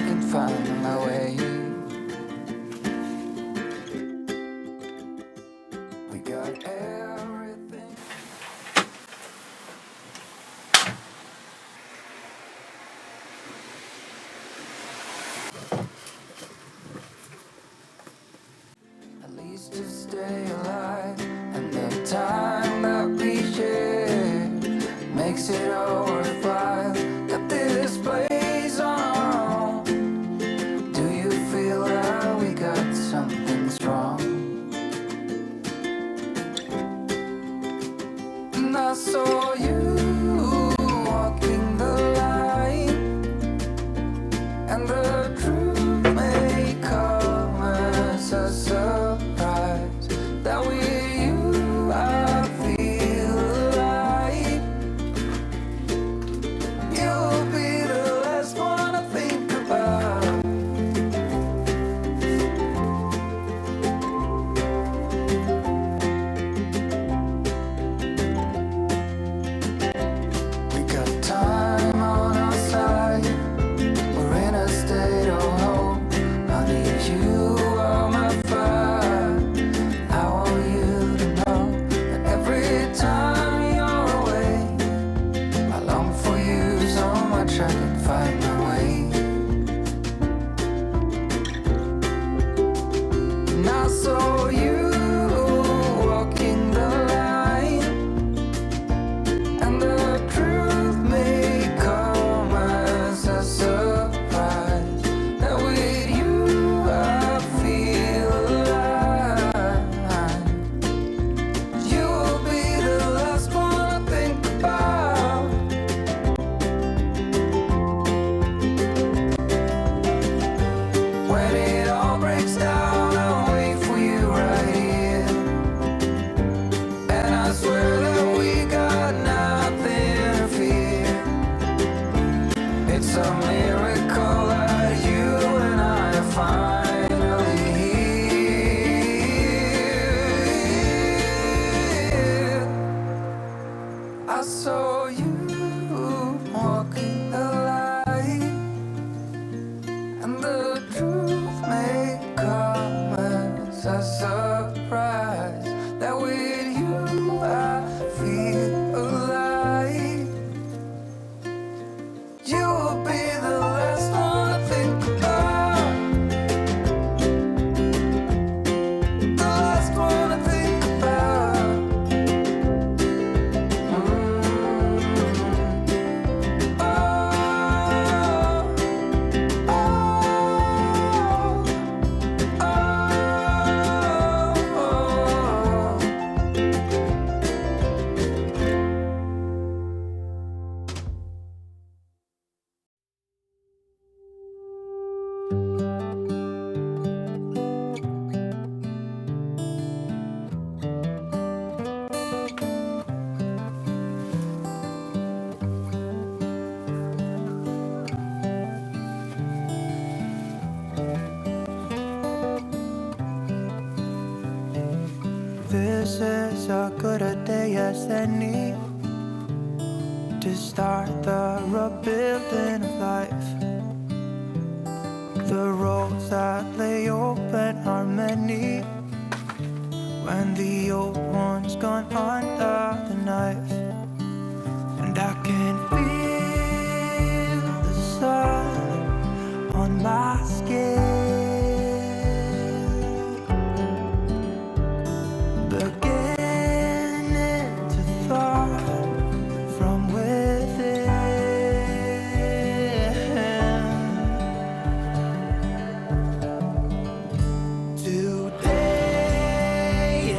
can find my way. We got everything. At least to stay alive, and the time that we share makes it all worthwhile. Got this place on our own. Do you feel that we got something strong? And I saw you walking the line, and the truth may come as a surprise. That with you I feel alive. You'll be the last one I think about. We got time on our side. We're in a state of hope. Honey, you are my fire. I want you to know that every time you're away, I long for you so much I can find my way. And I saw you walking the line, and the truth may come as a surprise. That with you I feel alive. You'll be the last one I think about. When it all breaks down, I'll wait for you right here. And I swear that we got nothing to fear. It's a miracle that you and I are finally here. I saw you walking the line, and the truth may come as a surprise. That with you I feel alive. You'll be the last one I think about. The last one I think about. This is as good a day as any to start the rebuilding of life. The roads that lay open are many when the old one's gone under the knife. And I can feel the sun on my skin, beginning to thaw from within. Today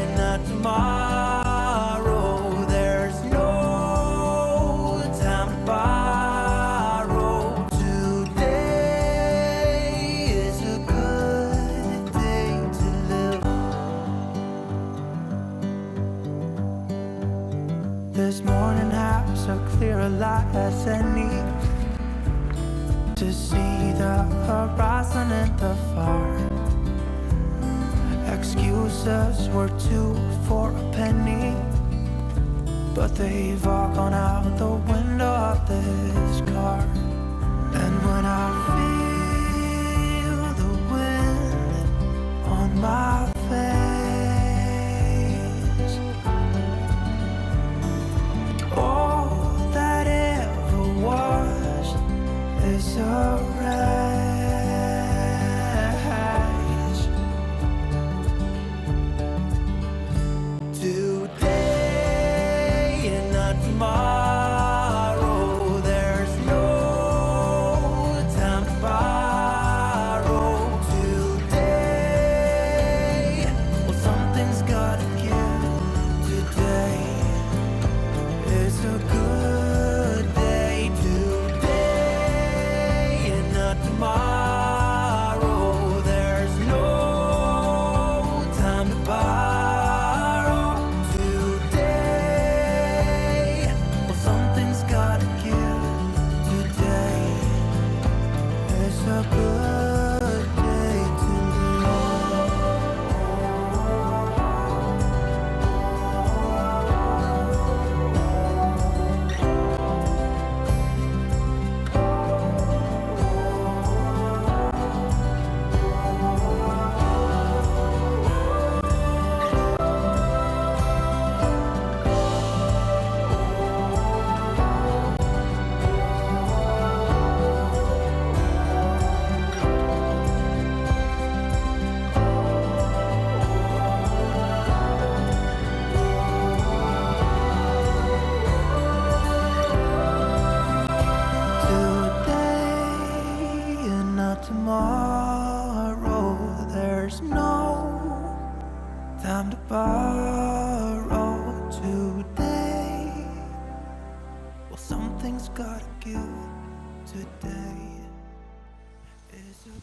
and not tomorrow, there's no time to borrow. Today is a good day to live. This morning has a clearer light as any to see the horizon in the far. Excuses were 2 for a penny, but they've all gone out the window of this car. And when I feel tomorrow. There's no time to borrow today. Well, something's gotta give today. Is a